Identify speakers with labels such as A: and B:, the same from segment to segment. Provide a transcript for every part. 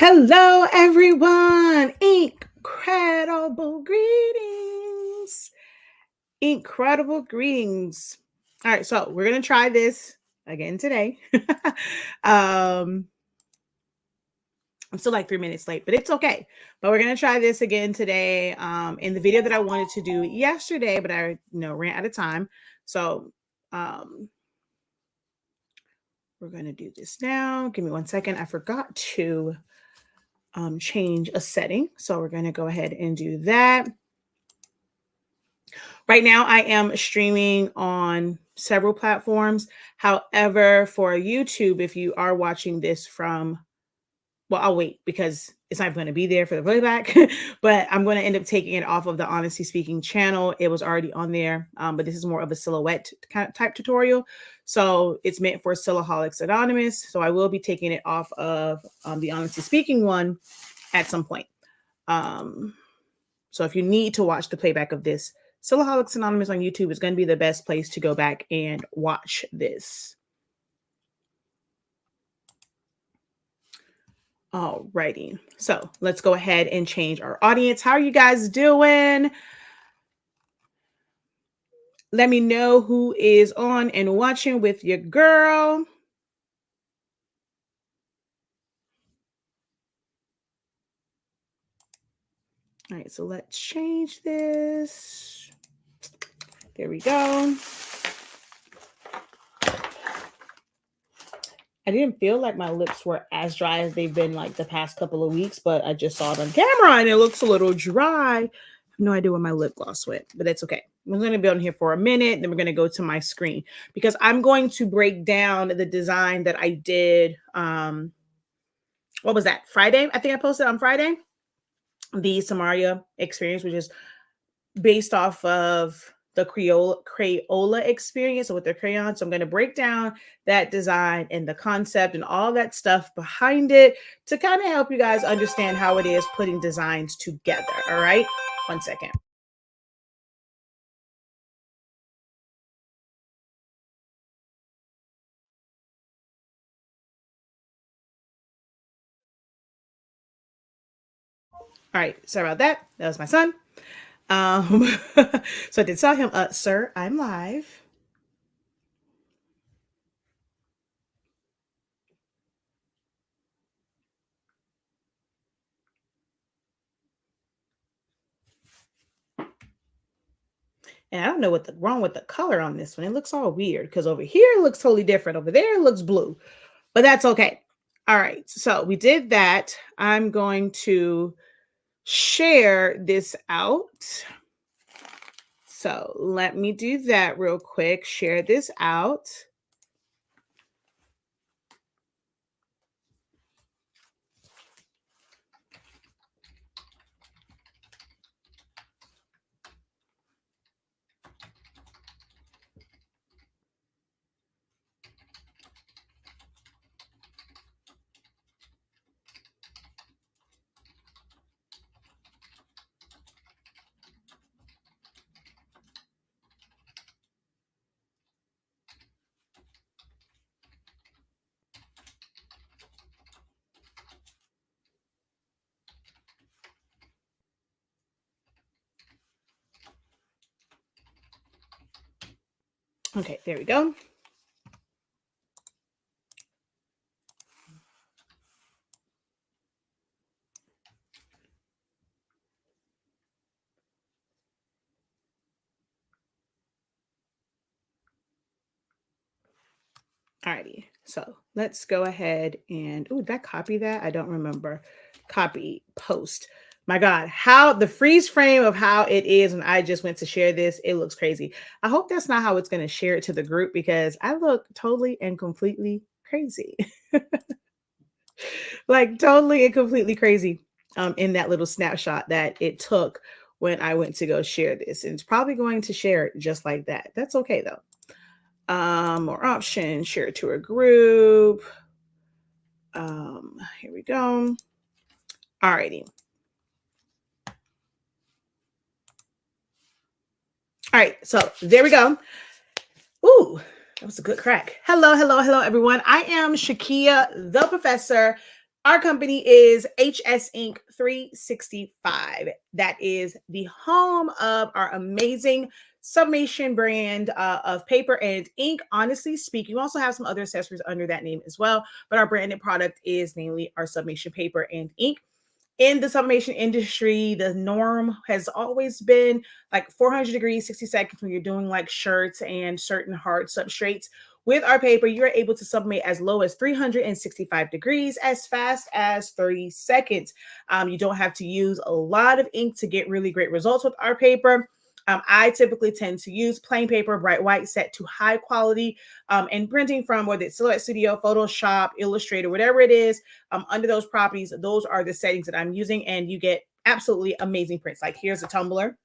A: Hello, everyone. Incredible greetings. Incredible greetings. All right, so we're going to try this again today. I'm still like 3 minutes late, but it's okay. But we're going to try this again today in the video that I wanted to do yesterday, but I ran out of time. So we're going to do this now. Give me 1 second. I forgot to change a setting. So we're going to go ahead and do that. Right now, I am streaming on several platforms. However, for YouTube, if you are watching this from, well, I'll wait because it's not going to be there for the playback, but I'm going to end up taking it off of the Honesty Speaking channel. It was already on there, but this is more of a silhouette kind of type tutorial. So it's meant for Silhouholics Anonymous. So I will be taking it off of the Honesty Speaking one at some point. So if you need to watch the playback of this, Silhouholics Anonymous on YouTube is going to be the best place to go back and watch this. Alrighty, so let's go ahead and change our audience. How are you guys doing? Let me know who is on and watching with your girl. All right, so let's change this. There we go. I didn't feel like my lips were as dry as they've been like the past couple of weeks, but I just saw it on camera and it looks a little dry. I have no idea where my lip gloss went, but that's okay. I'm going to be on here for a minute, then we're going to go to my screen because I'm going to break down the design that I did. What was that? Friday? I think I posted on Friday. The Samaria experience, which is based off of the Crayola experience with the crayon. So I'm going to break down that design and the concept and all that stuff behind it to kind of help you guys understand how it is putting designs together. All right. 1 second. All right. Sorry about that. That was my son. So I did tell him, sir, I'm live. And I don't know what's wrong with the color on this one. It looks all weird because over here it looks totally different. Over there it looks blue, but that's okay. All right, so we did that. I'm going to share this out. So let me do that real quick. Share this out. Okay, there we go. Alrighty, so let's go ahead and, oh, did I copy that? I don't remember. Copy, post. My God, how the freeze frame of how it is when I just went to share this, it looks crazy. I hope that's not how it's going to share it to the group because I look totally and completely crazy. Like totally and completely crazy in that little snapshot that it took when I went to go share this. And it's probably going to share it just like that. That's okay though. More options, share it to a group. Here we go. Alrighty. All right, so there we go. Ooh, that was a good crack. Hello, hello, hello, everyone. I am Shakia, the professor, Our company is HS Inc. 365. That is the home of our amazing Sublimation brand of paper and ink. Honestly speaking, we also have some other accessories under that name as well, but our branded product is mainly our Sublimation paper and ink. In the sublimation industry, the norm has always been like 400 degrees, 60 seconds when you're doing like shirts and certain hard substrates. With our paper, you're able to sublimate as low as 365 degrees, as fast as 30 seconds. You don't have to use a lot of ink to get really great results with our paper. I typically tend to use plain paper, bright white, set to high quality, and printing from whether it's Silhouette Studio, Photoshop, Illustrator, whatever it is. Under those properties, those are the settings that I'm using, and you get absolutely amazing prints. Like here's a tumbler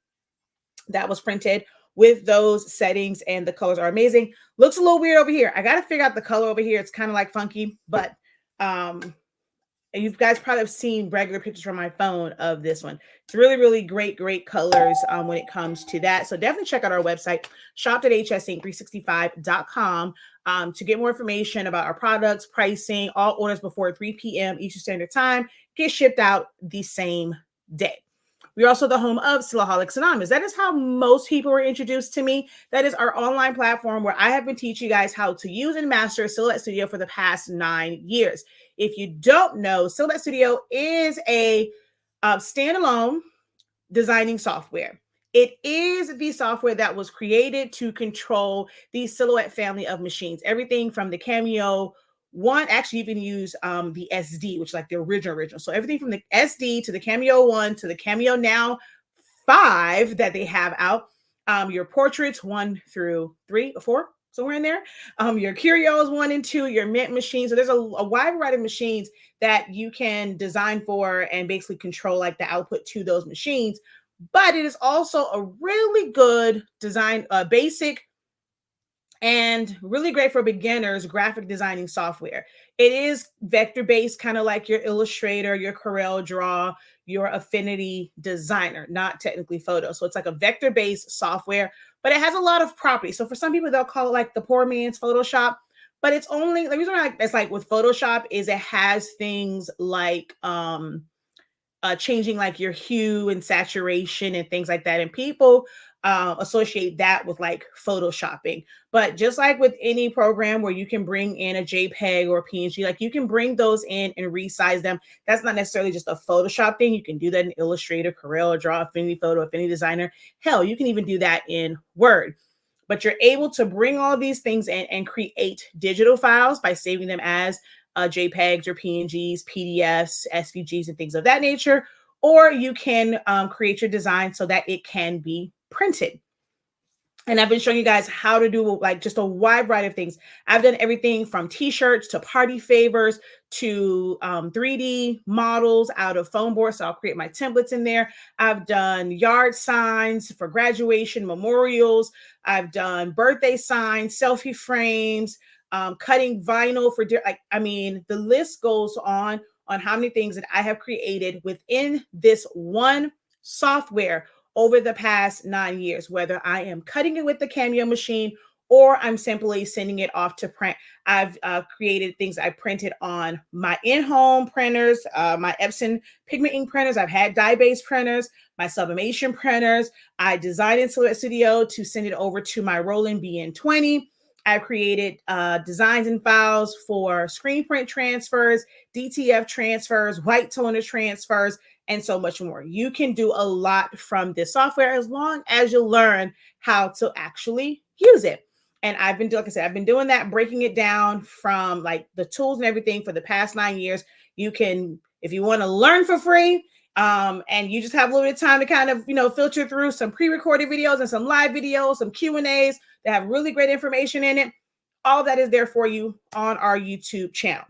A: that was printed with those settings, and the colors are amazing. Looks a little weird over here. I got to figure out the color over here. It's kind of like funky, but and you guys probably have seen regular pictures from my phone of this one. It's really, really great colors when it comes to that. So definitely check out our website, shop.hsink365.com, to get more information about our products, pricing. All orders before 3 p.m. Eastern Standard Time get shipped out the same day. We're also the home of Silaholics Anonymous. That is how most people were introduced to me. That is our online platform where I have been teaching you guys how to use and master Silhouette Studio for the past 9 years. If you don't know, Silhouette Studio is a standalone designing software. It is the software that was created to control the Silhouette family of machines. Everything from the Cameo 1, actually you can use the SD, which is like the original. So everything from the SD to the Cameo 1 to the Cameo now 5 that they have out. Your portraits 1 through 3 or 4, somewhere in there. Your Curios 1 and 2, your Mint machines. So there's a wide variety of machines that you can design for and basically control like the output to those machines. But it is also a really good design, basic and really great for beginners graphic designing software. It is vector-based, kind of like your Illustrator, your Corel Draw, your Affinity Designer, not technically photo. So it's like a vector-based software, but it has a lot of properties. So for some people, they'll call it like the poor man's Photoshop, but it's only, the reason why it's like with Photoshop is it has things like changing like your hue and saturation and things like that. And people associate that with like photoshopping. But just like with any program where you can bring in a JPEG or a PNG, like you can bring those in and resize them. That's not necessarily just a Photoshop thing. You can do that in Illustrator, Corel Draw, Affinity Photo, Affinity Designer. Hell, you can even do that in Word. But you're able to bring all these things in and create digital files by saving them as JPEGs or PNGs, PDFs, SVGs, and things of that nature. Or you can create your design so that it can be printed. And I've been showing you guys how to do like just a wide variety of things. I've done everything from t-shirts to party favors to 3D models out of foam board. So I'll create my templates in there. I've done yard signs for graduation, memorials. I've done birthday signs, selfie frames, cutting vinyl for, the list goes on how many things that I have created within this one software over the past 9 years, whether I am cutting it with the Cameo machine or I'm simply sending it off to print. I've created things I printed on my in-home printers, my Epson pigment ink printers. I've had dye-based printers, my sublimation printers. I designed in Silhouette Studio to send it over to my Roland BN20. I've created designs and files for screen print transfers, DTF transfers, white toner transfers, and so much more. You can do a lot from this software as long as you learn how to actually use it. And I've been doing, like I said, I've been doing that, breaking it down from like the tools and everything for the past 9 years. You can, if you want to learn for free, and you just have a little bit of time to kind of, filter through some pre-recorded videos and some live videos, some Q&As that have really great information in it. All that is there for you on our YouTube channel.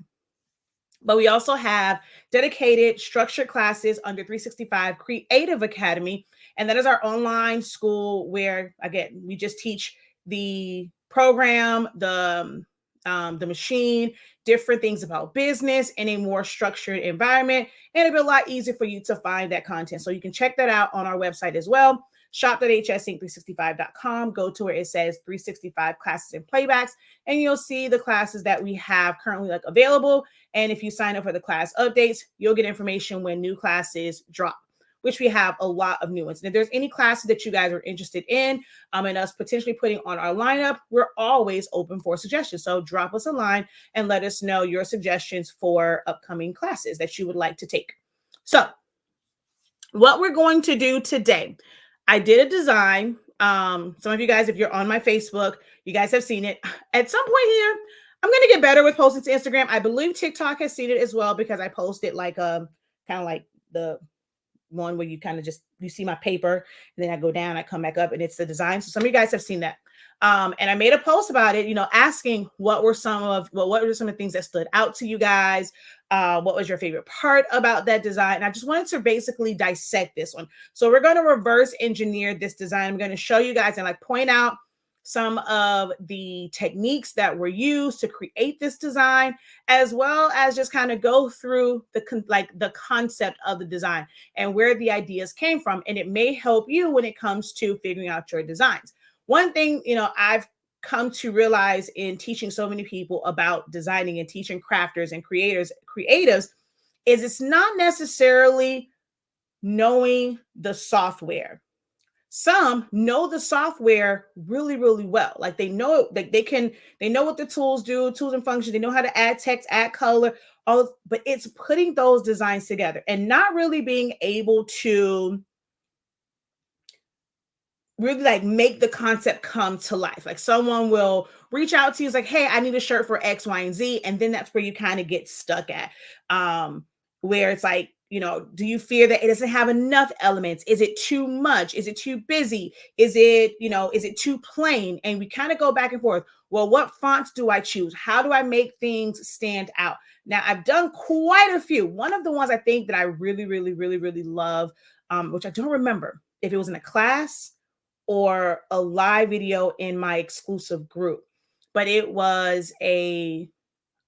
A: But we also have dedicated structured classes under 365 Creative Academy. And that is our online school where, again, we just teach the program, the machine, different things about business in a more structured environment. And it'll be a lot easier for you to find that content. So you can check that out on our website as well, shop.hsink365.com. Go to where it says 365 classes and playbacks, and you'll see the classes that we have currently like available. And if you sign up for the class updates, you'll get information when new classes drop, which we have a lot of new ones. And if there's any classes that you guys are interested in and us potentially putting on our lineup, we're always open for suggestions. So drop us a line and let us know your suggestions for upcoming classes that you would like to take. So what we're going to do today, I did a design. Some of you guys, if you're on my Facebook, you guys have seen it. At some point here, I'm going to get better with posting to Instagram. I believe TikTok has seen it as well because I posted like kind of like the one where you kind of just, you see my paper and then I go down, I come back up and it's the design. So some of you guys have seen that. And I made a post about it, asking what were some of the things that stood out to you guys? What was your favorite part about that design? And I just wanted to basically dissect this one. So we're going to reverse engineer this design. I'm going to show you guys and like point out some of the techniques that were used to create this design, as well as just kind of go through the concept of the design and where the ideas came from. And it may help you when it comes to figuring out your designs. One thing, I've come to realize in teaching so many people about designing and teaching crafters and creatives is it's not necessarily knowing the software. Some know the software really, really well. Like they know they know what the tools do, tools and functions. They know how to add text, add color, but it's putting those designs together and not really being able to really like make the concept come to life. Like someone will reach out to you, it's like, hey, I need a shirt for X, Y, and Z. And then that's where you kind of get stuck at, where it's like, do you fear that it doesn't have enough elements? Is it too much? Is it too busy? Is it too plain? And we kind of go back and forth. Well, what fonts do I choose? How do I make things stand out? Now, I've done quite a few. One of the ones I think that I really, really, really, really love, which I don't remember if it was in a class or a live video in my exclusive group, but it was a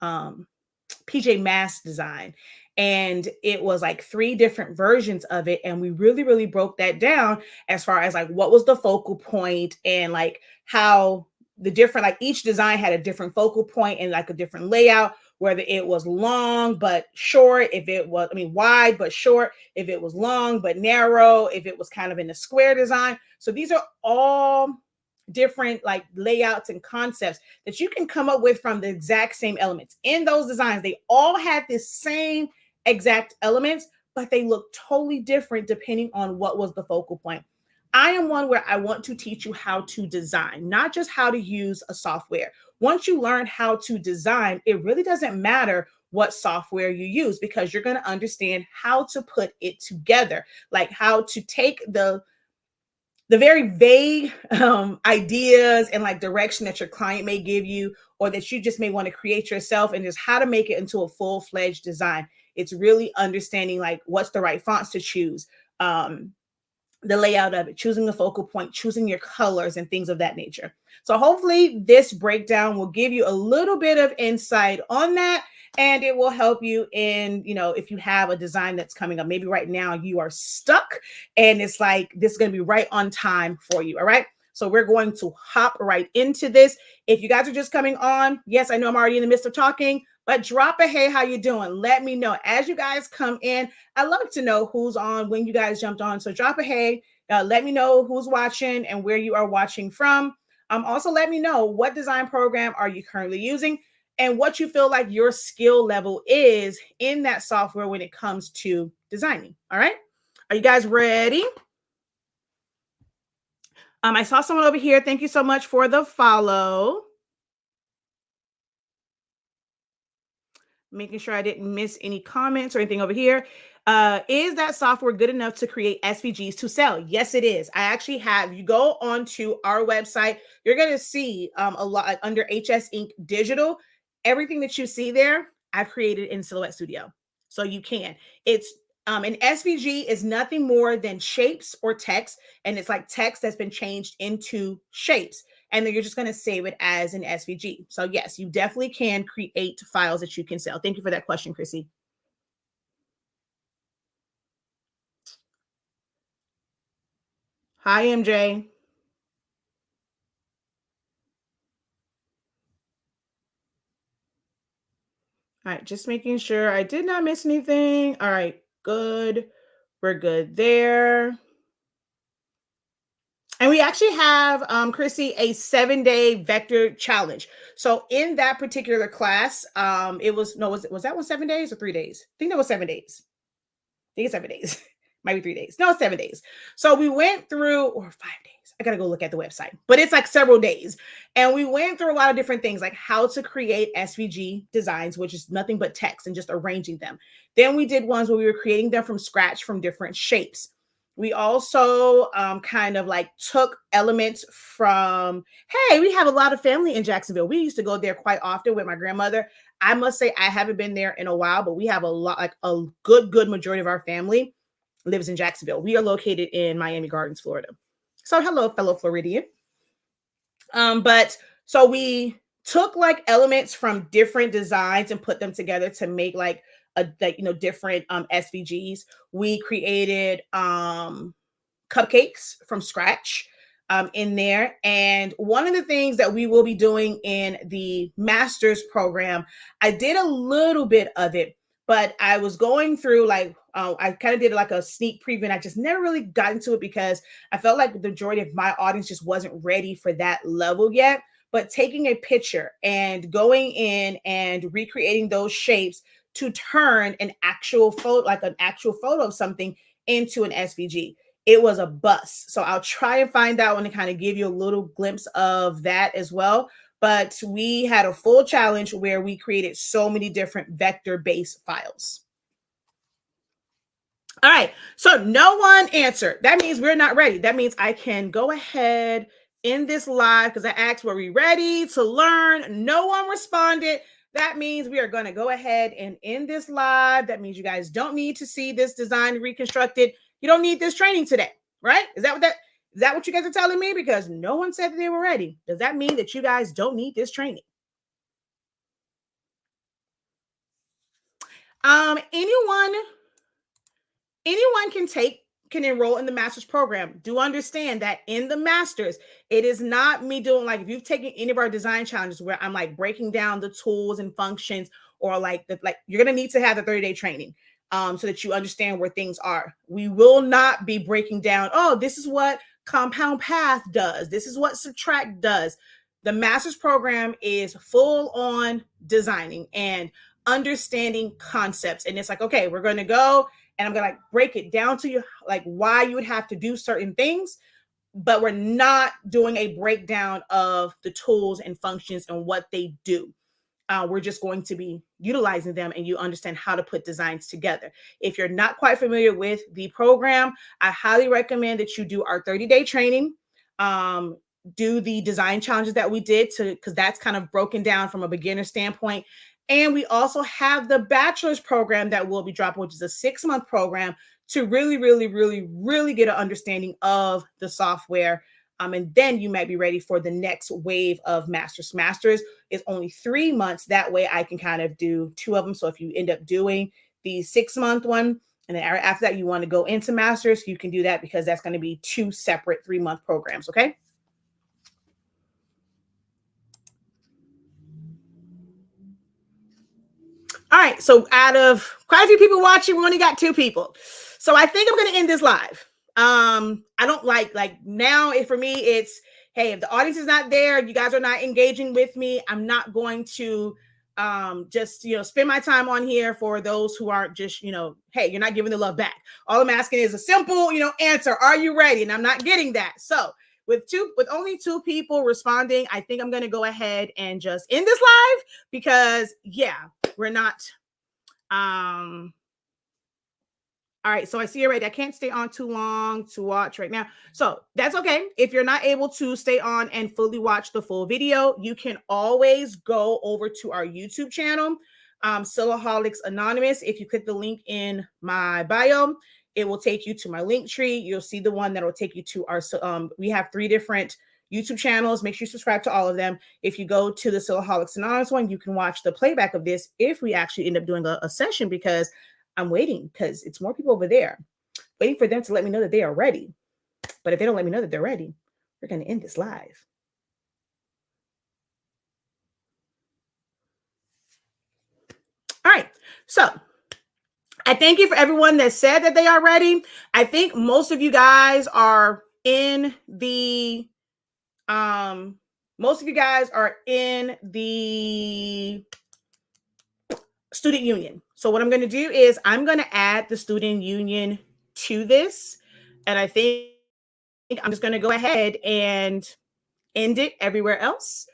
A: PJ Masks design. And it was like 3 different versions of it. And we really, really broke that down as far as like what was the focal point and like how the different, like each design had a different focal point and like a different layout, whether it was long but short, if it was, wide but short, if it was long but narrow, if it was kind of in a square design. So these are all different like layouts and concepts that you can come up with from the exact same elements. In those designs, they all had the same exact elements, but they look totally different depending on what was the focal point. I am one where I want to teach you how to design, not just how to use a software. Once you learn how to design, it really doesn't matter what software you use because you're going to understand how to put it together, like how to take the very vague ideas and like direction that your client may give you or that you just may want to create yourself and just how to make it into a full-fledged design. It's really understanding like what's the right fonts to choose, the layout of it, choosing the focal point, choosing your colors and things of that nature. So hopefully this breakdown will give you a little bit of insight on that. And it will help you in, if you have a design that's coming up, maybe right now you are stuck and it's like, this is going to be right on time for you. All right. So we're going to hop right into this. If you guys are just coming on, yes, I know I'm already in the midst of talking, but drop a, hey, how you doing? Let me know as you guys come in. I love to know who's on when you guys jumped on. So drop a, hey, let me know who's watching and where you are watching from. Also, let me know what design program are you currently using and what you feel like your skill level is in that software when it comes to designing. All right. Are you guys ready? I saw someone over here. Thank you so much for the follow. Making sure I didn't miss any comments or anything over here. Is that software good enough to create SVGs to sell? Yes, it is. I actually have, you go onto our website, you're going to see a lot under HS Ink Digital. Everything that you see there, I've created in Silhouette Studio. So you can. It's an SVG is nothing more than shapes or text. And it's like text that's been changed into shapes. And then you're just going to save it as an SVG. So yes, you definitely can create files that you can sell. Thank you for that question, Chrissy. Hi, MJ. All right, just making sure I did not miss anything. All right, good. We're good there. And we actually have, Chrissy, a 7-day vector challenge. So in that particular class, it was no, was that one 7 days or 3 days? I think that was 7 days. I think it's 7 days. Might be 3 days. No, 7 days. So we went through, or 5 days. I gotta go look at the website, but it's like several days. And we went through a lot of different things, like how to create SVG designs, which is nothing but text and just arranging them. Then we did ones where we were creating them from scratch from different shapes. We also kind of like took elements from, hey, we have a lot of family in Jacksonville. We used to go there quite often with my grandmother. I must say I haven't been there in a while, but we have a lot, like a good majority of our family lives in Jacksonville. We are located in Miami Gardens, Florida. So hello, fellow Floridian. But so we took like elements from different designs and put them together to make like different SVGs. We created cupcakes from scratch in there. And one of the things that we will be doing in the master's program, I did a little bit of it, but I was going through like, I kind of did like a sneak preview and I just never really got into it because I felt like the majority of my audience just wasn't ready for that level yet. But taking a picture and going in and recreating those shapes to turn an actual photo, like an actual photo of something, into an SVG. It was a bust. So I'll try and find that one to kind of give you a little glimpse of that as well. But we had a full challenge where we created so many different vector-based files. All right, so no one answered. That means we're not ready. That means I can go ahead in this live because I asked, were we ready to learn? No one responded. That means we are going to go ahead and end this live. That means you guys don't need to see this design reconstructed. You don't need this training today, right? Is that what you guys are telling me? Because no one said that they were ready. Does that mean that you guys don't need this training? Anyone can enroll in the master's program. Do understand that in the master's, it is not me doing like, if you've taken any of our design challenges where I'm like breaking down the tools and functions, or like you're going to need to have the 30-day training so that you understand where things are. We will not be breaking down, oh, this is what compound path does. This is what subtract does. The master's program is full on designing and understanding concepts. And it's like, okay, we're going to go and I'm going to like break it down to you, like why you would have to do certain things, but we're not doing a breakdown of the tools and functions and what they do. We're just going to be utilizing them and you understand how to put designs together. If you're not quite familiar with the program, I highly recommend that you do our 30-day training. Do the design challenges that we did because that's kind of broken down from a beginner standpoint. And we also have the bachelor's program that will be dropping, which is a 6-month program to really get an understanding of the software. And then you might be ready for the next wave of masters. Masters is only 3 months. That way I can kind of do 2 of them. So if you end up doing the 6-month one, and then after that you want to go into masters, you can do that because that's going to be 2 separate 3-month programs. Okay. All right, so out of quite a few people watching, we only got 2 people. So I think I'm going to end this live. I don't like now. For me, it's, hey, if the audience is not there, you guys are not engaging with me, I'm not going to just spend my time on here for those who aren't just hey, you're not giving the love back. All I'm asking is a simple answer. Are you ready? And I'm not getting that. So with only 2 people responding, I think I'm going to go ahead and just end this live because we're not all right, so I see already I can't stay on too long to watch right now. So that's okay. If you're not able to stay on and fully watch the full video, you can always go over to our YouTube channel, Silaholics Anonymous. If you click the link in my bio, it will take you to my Linktree. You'll see the one that will take you to our, we have 3 different YouTube channels. Make sure you subscribe to all of them. If you go to the Silaholics Anonymous one, you can watch the playback of this if we actually end up doing a session, because I'm waiting because it's more people over there, waiting for them to let me know that they are ready. But if they don't let me know that they're ready, we're going to end this live. All right. So I thank you for everyone that said that they are ready. I think most of you guys are in the most of you guys are in the student union. So what I'm going to do is I'm going to add the student union to this. And I think I'm just going to go ahead and end it everywhere else.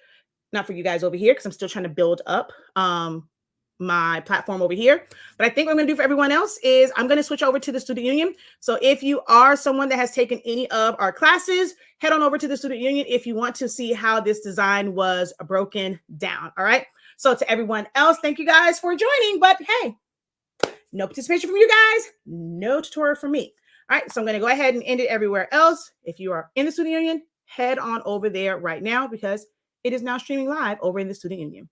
A: Not for you guys over here, because I'm still trying to build up my platform over here. But I think what I'm going to do for everyone else is I'm going to switch over to the student union. So if you are someone that has taken any of our classes, head on over to the student union if you want to see how this design was broken down. All right. So to everyone else, thank you guys for joining. But hey, no participation from you guys, no tutorial from me. All right. So I'm going to go ahead and end it everywhere else. If you are in the student union, head on over there right now because it is now streaming live over in the student union.